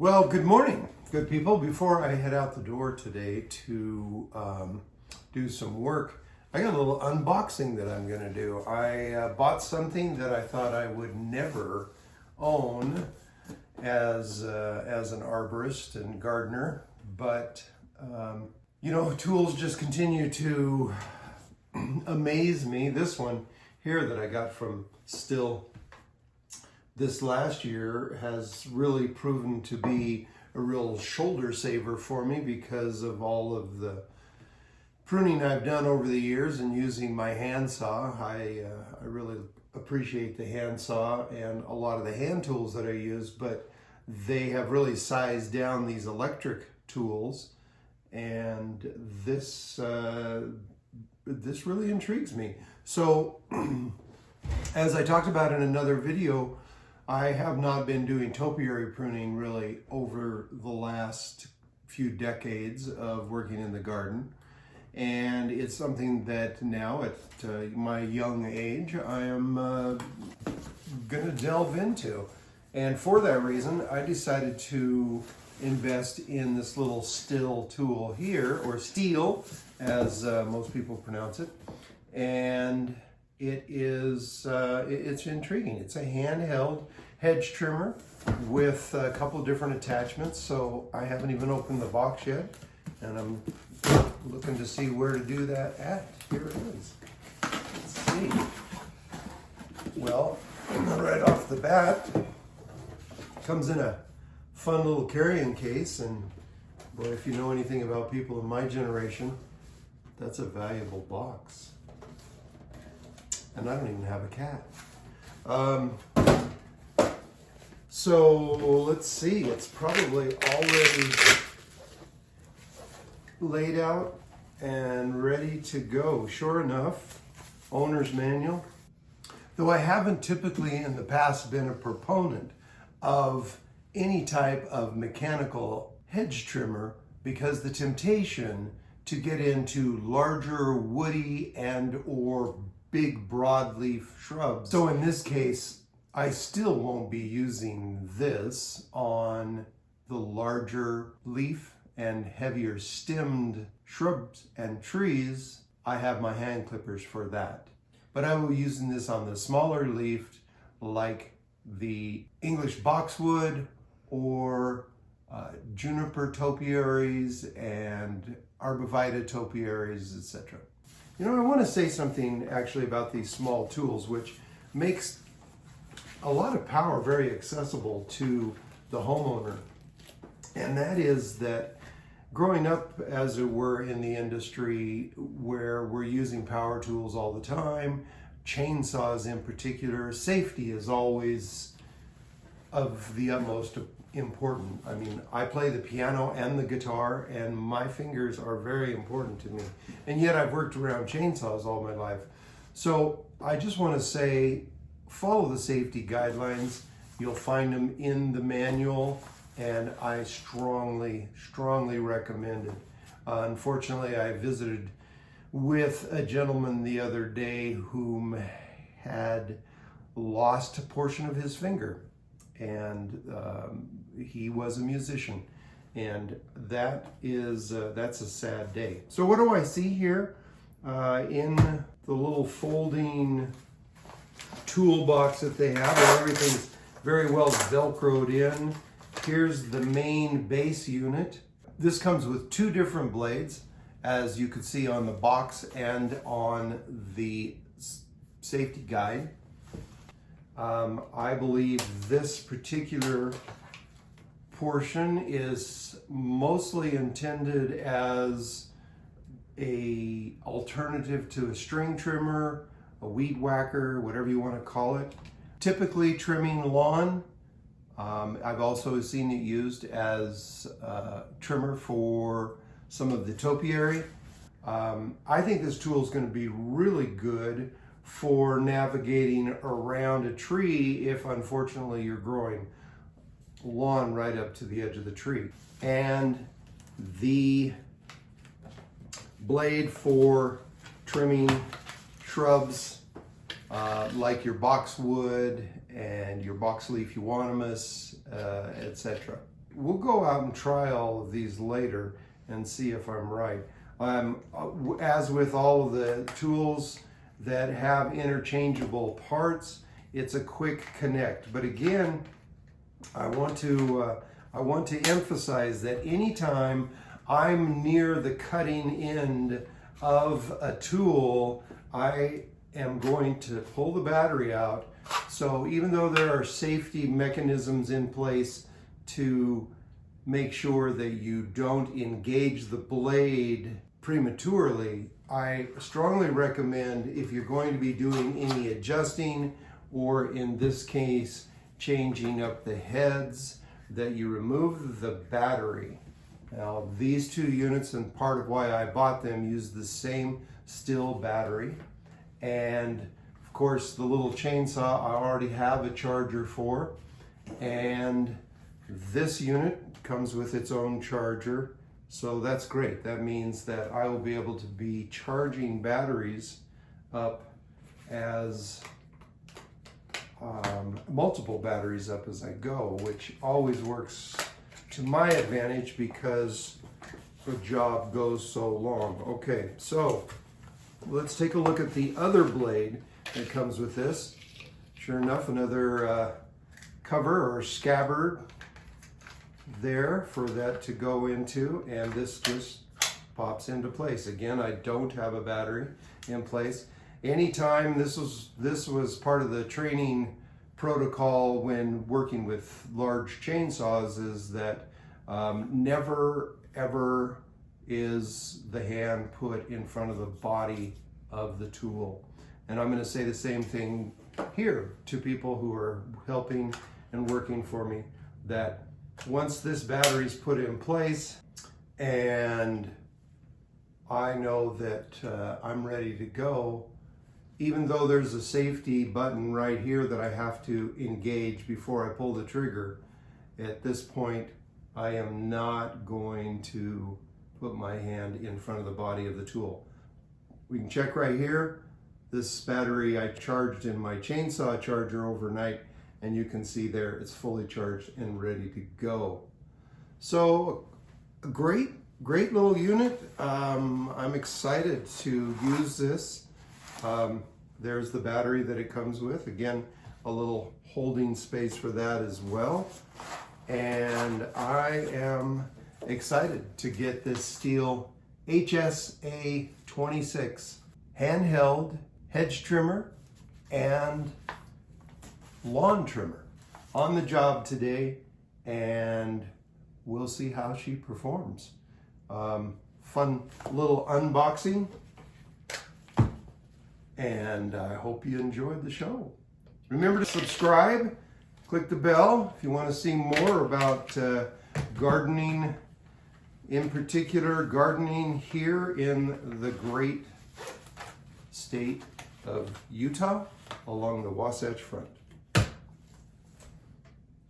Well, good morning, good people. Before I head out the door today to do some work, I got a little unboxing that I'm going to do. I bought something that I thought I would never own as an arborist and gardener, but tools just continue to amaze me. This one here that I got from STIHL this last year has really proven to be a real shoulder saver for me because of all of the pruning I've done over the years and using my handsaw. I really appreciate the handsaw and a lot of the hand tools that I use, but they have really sized down these electric tools, and this really intrigues me. So as I talked about in another video, I have not been doing topiary pruning really over the last few decades of working in the garden. And it's something that now at my young age, I am gonna delve into. And for that reason, I decided to invest in this little STIHL tool here, or STIHL, as most people pronounce it. And it's intriguing. It's a handheld hedge trimmer with a couple of different attachments. So I haven't even opened the box yet, and I'm looking to see where to do that at. Here it is. Let's see. Well, right off the bat, comes in a fun little carrying case, and boy, if you know anything about people in my generation, that's a valuable box. And I don't even have a cat. So let's see, it's probably already laid out and ready to go. Sure enough, owner's manual. Though I haven't typically in the past been a proponent of any type of mechanical hedge trimmer, because the temptation to get into larger woody and or big broadleaf shrubs. So in this case, I still won't be using this on the larger leaf and heavier stemmed shrubs and trees. I have my hand clippers for that. But I will be using this on the smaller leafed, like the English boxwood or juniper topiaries and arborvitae topiaries, etc. You know, I want to say something actually about these small tools, which makes a lot of power very accessible to the homeowner. And that is that growing up, as it were, in the industry where we're using power tools all the time, chainsaws in particular, safety is always of the utmost important. I mean, I play the piano and the guitar, and my fingers are very important to me. And yet I've worked around chainsaws all my life. So I just want to say, follow the safety guidelines. You'll find them in the manual, and I strongly recommend it. Unfortunately, I visited with a gentleman the other day whom had lost a portion of his finger, and he was a musician, and that's a sad day. So what do I see here in the little folding toolbox that they have, where everything's very well velcroed in? Here's the main base unit. This comes with two different blades, as you could see on the box and on the safety guide. I believe this particular portion is mostly intended as a alternative to a string trimmer, a weed whacker, whatever you want to call it. Typically trimming lawn. I've also seen it used as a trimmer for some of the topiary. I think this tool is going to be really good for navigating around a tree if unfortunately you're growing lawn right up to the edge of the tree. And the blade for trimming shrubs like your boxwood and your boxleaf euonymus, etc. we'll go out and try all of these later and see if I'm right. As with all of the tools that have interchangeable parts, it's a quick connect. But again, I want to emphasize that anytime I'm near the cutting end of a tool, I am going to pull the battery out. So even though there are safety mechanisms in place to make sure that you don't engage the blade prematurely, I strongly recommend, if you're going to be doing any adjusting, or in this case, changing up the heads, that you remove the battery. Now, these two units, and part of why I bought them, use the same STIHL battery. And of course, the little chainsaw I already have a charger for. And this unit comes with its own charger. So that's great. That means that I will be able to be charging batteries up as multiple batteries up as I go, which always works to my advantage because the job goes so long. Okay, so let's take a look at the other blade that comes with this. Sure enough, another cover or scabbard there for that to go into, and this just pops into place. Again, I don't have a battery in place. Anytime, this was part of the training protocol when working with large chainsaws, is that never ever is the hand put in front of the body of the tool. And I'm going to say the same thing here to people who are helping and working for me, that once this battery is put in place and I know that I'm ready to go, even though there's a safety button right here that I have to engage before I pull the trigger, at this point I am not going to put my hand in front of the body of the tool. We can check right here. This battery I charged in my chainsaw charger overnight, and you can see there it's fully charged and ready to go. So a great little unit. I'm excited to use this. There's the battery that it comes with. Again, a little holding space for that as well. And I am excited to get this STIHL HSA 26 handheld hedge trimmer and lawn trimmer on the job today, and we'll see how she performs. Fun little unboxing, and I hope you enjoyed the show. Remember to subscribe, click the bell if you want to see more about gardening, in particular gardening here in the great state of Utah along the Wasatch Front.